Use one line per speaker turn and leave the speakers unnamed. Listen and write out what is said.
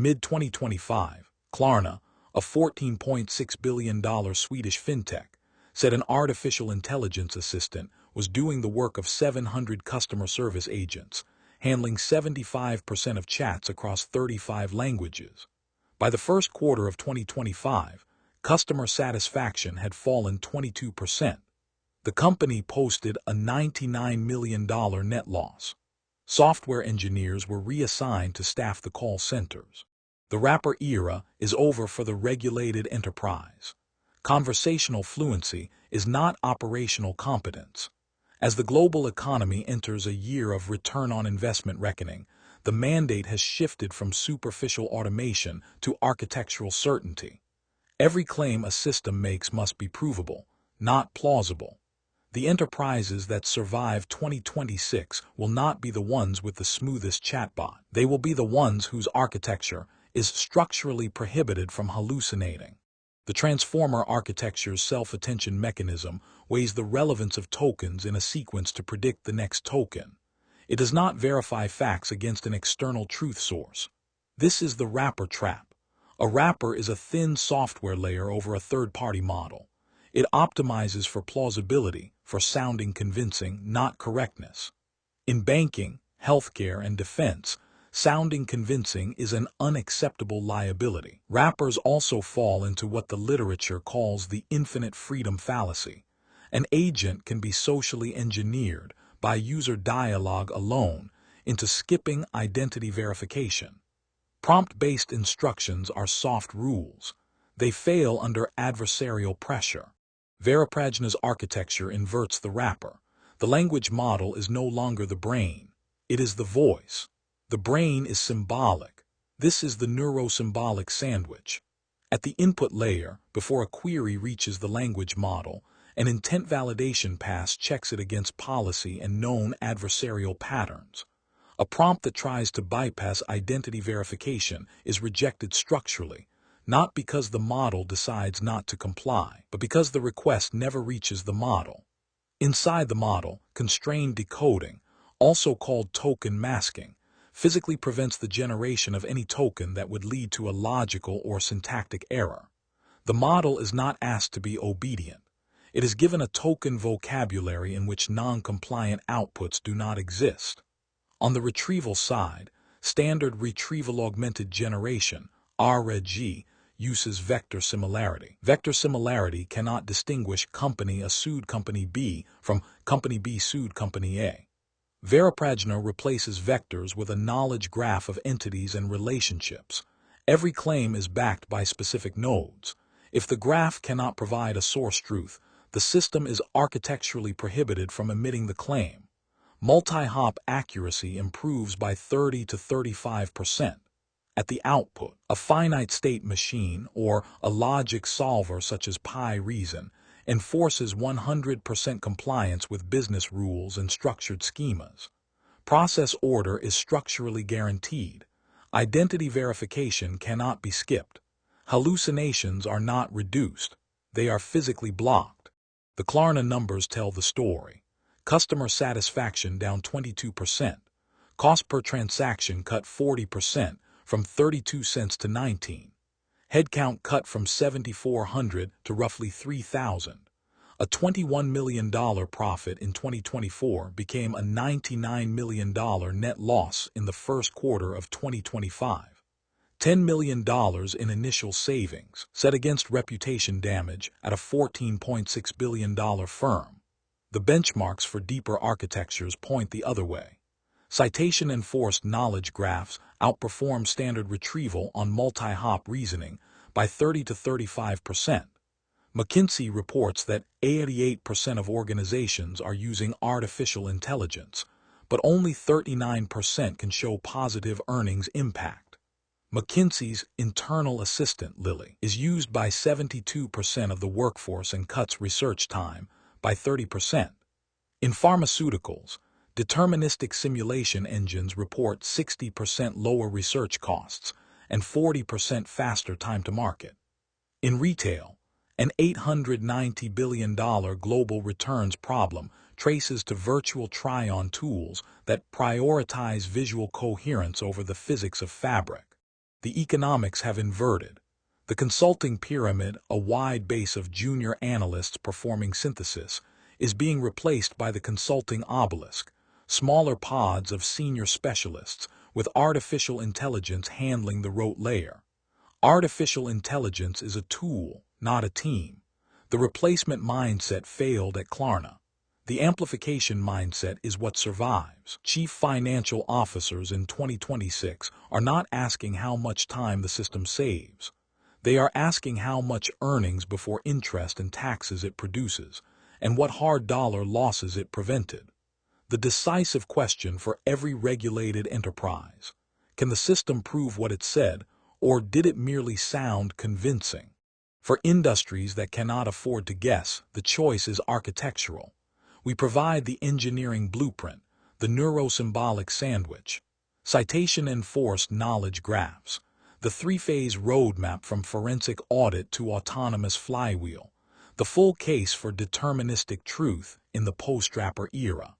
mid-2025, Klarna, a $14.6 billion Swedish fintech, said an artificial intelligence assistant was doing the work of 700 customer service agents, handling 75% of chats across 35 languages. By the first quarter of 2025, customer satisfaction had fallen 22%. The company posted a $99 million net loss. Software engineers were reassigned to staff the call centers. The wrapper era is over for the regulated enterprise. Conversational fluency is not operational competence. As the global economy enters a year of return on investment reckoning, the mandate has shifted from superficial automation to architectural certainty. Every claim a system makes must be provable, not plausible. The enterprises that survive 2026 will not be the ones with the smoothest chatbot. They will be the ones whose architecture is structurally prohibited from hallucinating. The transformer architecture's self-attention mechanism weighs the relevance of tokens in a sequence to predict the next token. It does not verify facts against an external truth source. This is the wrapper trap. A wrapper is a thin software layer over a third-party model. It optimizes for plausibility, for sounding convincing, not correctness. In banking, healthcare, and defense, sounding convincing is an unacceptable liability. Wrappers also fall into what the literature calls the infinite freedom fallacy. An agent can be socially engineered by user dialogue alone into skipping identity verification. Prompt-based instructions are soft rules. They fail under adversarial pressure. Veriprajna's architecture inverts the wrapper. The language model is no longer the brain. It is the voice. The brain is symbolic. This is the neuro-symbolic sandwich. At the input layer, before a query reaches the language model, an intent validation pass checks it against policy and known adversarial patterns. A prompt that tries to bypass identity verification is rejected structurally, not because the model decides not to comply, but because the request never reaches the model. Inside the model, constrained decoding, also called token masking, physically prevents the generation of any token that would lead to a logical or syntactic error. The model is not asked to be obedient. It is given a token vocabulary in which non-compliant outputs do not exist. On the retrieval side, standard retrieval augmented generation, RAG, uses vector similarity. Vector similarity cannot distinguish company A sued company B from company B sued company A. Veriprajna replaces vectors with a knowledge graph of entities and relationships. Every claim is backed by specific nodes. If the graph cannot provide a source truth, the system is architecturally prohibited from emitting the claim. Multi-hop accuracy improves by 30 to 35%. At the output, a finite state machine or a logic solver such as PyReason enforces 100% compliance with business rules and structured schemas. Process order is structurally guaranteed. Identity verification cannot be skipped. Hallucinations are not reduced. They are physically blocked. The Klarna numbers tell the story. Customer satisfaction down 22%. Cost per transaction cut 40%, from 32 cents to 19. Headcount cut from 7,400 to roughly 3,000. A $21 million profit in 2024 became a $99 million net loss in the first quarter of 2025. $10 million in initial savings, set against reputation damage at a $14.6 billion firm. The benchmarks for deeper architectures point the other way. Citation-enforced knowledge graphs outperform standard retrieval on multi-hop reasoning by 30 to 35%. McKinsey reports that 88% of organizations are using artificial intelligence, but only 39% can show positive earnings impact. McKinsey's internal assistant, Lily, is used by 72% of the workforce and cuts research time by 30%. In pharmaceuticals, deterministic simulation engines report 60% lower research costs and 40% faster time to market. In retail, an $890 billion global returns problem traces to virtual try-on tools that prioritize visual coherence over the physics of fabric. the economics have inverted. The consulting pyramid, a wide base of junior analysts performing synthesis, is being replaced by the consulting obelisk, smaller pods of senior specialists with artificial intelligence handling the rote layer. Artificial intelligence is a tool, not a team. The replacement mindset failed at Klarna. The amplification mindset is what survives. Chief financial officers in 2026 are not asking how much time the system saves. They are asking how much earnings before interest and taxes it produces, and what hard dollar losses it prevented. The decisive question for every regulated enterprise: can the system prove what it said, or did it merely sound convincing? For industries that cannot afford to guess, the choice is architectural. We provide the engineering blueprint, the neuro-symbolic sandwich, citation-enforced knowledge graphs, the three-phase roadmap from forensic audit to autonomous flywheel, the full case for deterministic truth in the post-Draper era.